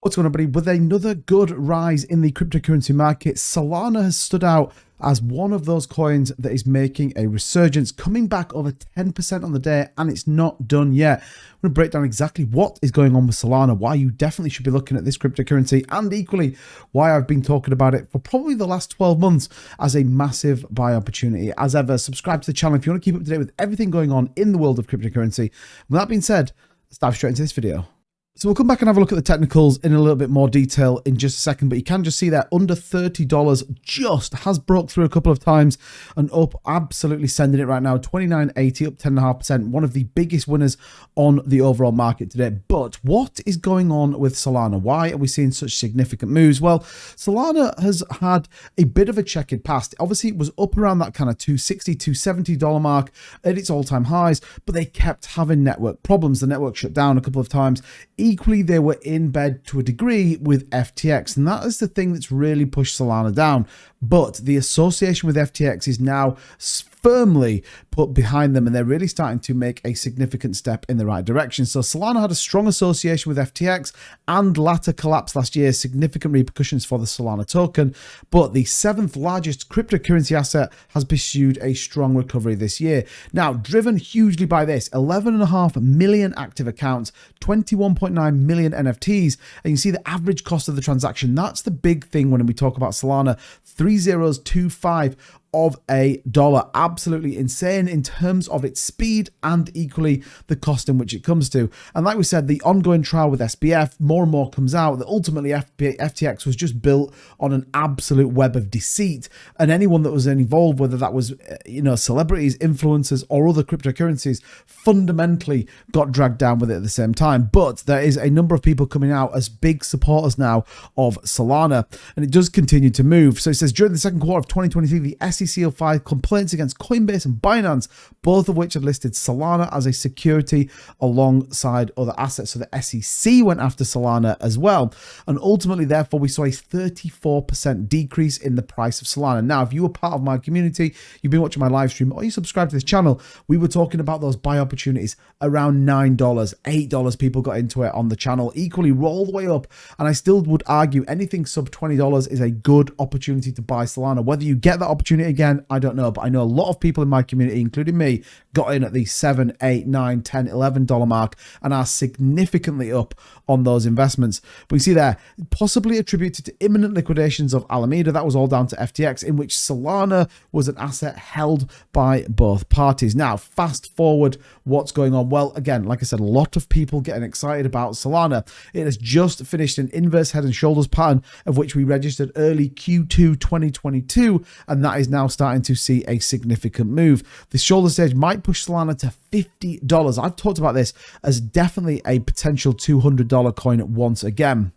What's going on, everybody? With another good rise in the cryptocurrency market, Solana has stood out as one of those coins that is making a resurgence, coming back over 10% on the day, and it's not done yet. I'm going to break down exactly what is going on with Solana, why you definitely should be looking at this cryptocurrency, and equally why I've been talking about it for probably the last 12 months as a massive buy opportunity. As ever, subscribe to the channel if you want to keep up to date with everything going on in the world of cryptocurrency. With that being said, let's dive straight into this video. So we'll come back and have a look at the technicals in a little bit more detail in just a second, but you can just see that under $30 just has broke through a couple of times and up, absolutely sending it right now, 29.80 up 10.5%, one of the biggest winners on the overall market today. But what is going on with Solana? Why are we seeing such significant moves? Well, Solana has had a bit of a checkered past. Obviously, it was up around that kind of $260, $270 mark at its all-time highs, but they kept having network problems. The network shut down a couple of times. Equally, they were in bed to a degree with FTX, and that is the thing that's really pushed Solana down. But the association with FTX is now firmly put behind them, and they're really starting to make a significant step in the right direction. So Solana had a strong association with FTX and latter collapse last year, significant repercussions for the Solana token. But the seventh largest cryptocurrency asset has pursued a strong recovery this year. Now, driven hugely by this, 11.5 million active accounts, 21.9 million NFTs, and you see the average cost of the transaction. That's the big thing when we talk about Solana, 3025 of a dollar. Absolutely insane in terms of its speed and equally the cost in which it comes to. And like we said, the ongoing trial with SBF, more and more comes out that ultimately FTX was just built on an absolute web of deceit, and anyone that was involved, whether that was celebrities, influencers, or other cryptocurrencies, fundamentally got dragged down with it at the same time. But there is a number of people coming out as big supporters now of Solana, and it does continue to move. So it says during the second quarter of 2023, the SEC filed complaints against Coinbase and Binance, both of which had listed Solana as a security alongside other assets. So the SEC went after Solana as well. And ultimately, therefore, we saw a 34% decrease in the price of Solana. Now, if you were part of my community, you've been watching my live stream, or you subscribe to this channel, we were talking about those buy opportunities around $9, $8. People got into it on the channel, equally all the way up. And I still would argue anything sub $20 is a good opportunity to buy Solana. Whether you get that opportunity again, I don't know, but I know a lot of people in my community, including me, got in at the $7, $8, $9, $10, $11 mark and are significantly up on those investments. But you see there, possibly attributed to imminent liquidations of Alameda. That was all down to FTX, in which Solana was an asset held by both parties. Now, fast forward, what's going on? Well, again, like I said, a lot of people getting excited about Solana. It has just finished an inverse head and shoulders pattern, of which we registered early Q2 2022, and that is now starting to see a significant move. The shoulder stage might push Solana to $50. I've talked about this as definitely a potential $200 coin once again.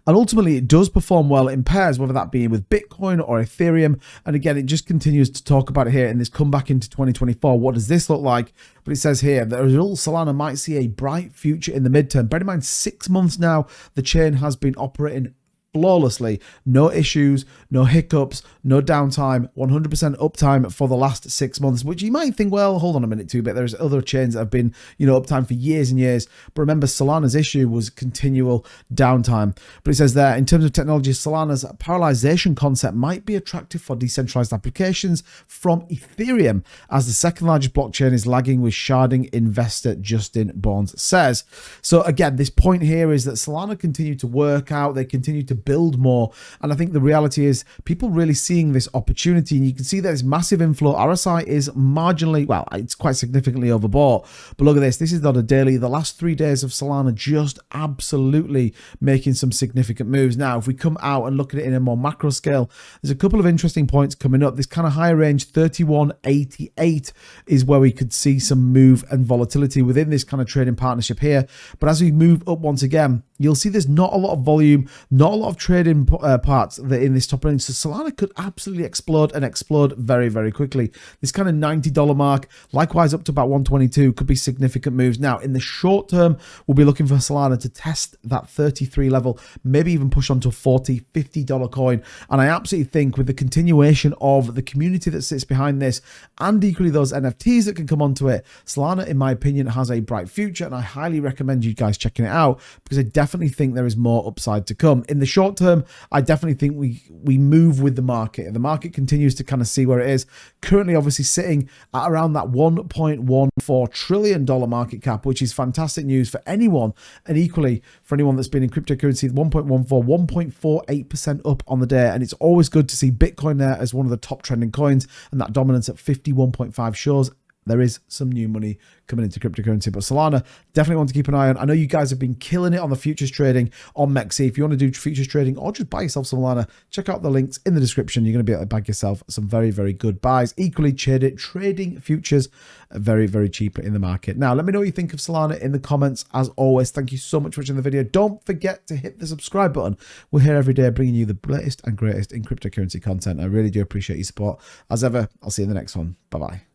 And ultimately, it does perform well in pairs, whether that be with Bitcoin or Ethereum. And again, it just continues to talk about it here in this comeback into 2024. What does this look like? But it says here that Solana might see a bright future in the midterm. Bear in mind, 6 months now, the chain has been operating flawlessly, no issues, no hiccups, no downtime, 100% uptime for the last 6 months, which you might think, well, hold on a minute too, but there's other chains that have been, uptime for years and years. But remember, Solana's issue was continual downtime. But it says there, in terms of technology, Solana's parallelization concept might be attractive for decentralized applications from Ethereum, as the second largest blockchain is lagging with sharding, investor Justin Bones says. So again, this point here is that Solana continue to work out, they continue to build more, and I think the reality is people really seeing this opportunity, and you can see there's massive inflow. RSI is marginally, well, it's quite significantly overbought, but look at this. This is not a daily. The last 3 days of Solana just absolutely making some significant moves. Now, if we come out and look at it in a more macro scale, there's a couple of interesting points coming up. This kind of higher range 31.88 is where we could see some move and volatility within this kind of trading partnership here. But as we move up once again, you'll see there's not a lot of volume, not a lot of of trading parts that in this top range, so Solana could absolutely explode and explode very, very quickly. This kind of $90 mark, likewise up to about 122, could be significant moves. Now, in the short term, we'll be looking for Solana to test that 33 level, maybe even push on to a $40, $50 coin. And I absolutely think with the continuation of the community that sits behind this, and equally those NFTs that can come onto it, Solana, in my opinion, has a bright future, and I highly recommend you guys checking it out because I definitely think there is more upside to come. In the short term, I definitely think we move with the market. The market continues to kind of see where it is. Currently, obviously, sitting at around that $1.14 trillion market cap, which is fantastic news for anyone, and equally for anyone that's been in cryptocurrency. 1.48% up on the day, and it's always good to see Bitcoin there as one of the top trending coins, and that dominance at 51.5 shows there is some new money coming into cryptocurrency. But Solana, definitely want to keep an eye on. I know you guys have been killing it on the futures trading on Mexi. If you want to do futures trading or just buy yourself some Solana, check out the links in the description. You're going to be able to bag yourself some very, very good buys. Equally, trading futures very, very cheap in the market. Now, let me know what you think of Solana in the comments. As always, thank you so much for watching the video. Don't forget to hit the subscribe button. We're here every day bringing you the latest and greatest in cryptocurrency content. I really do appreciate your support. As ever, I'll see you in the next one. Bye-bye.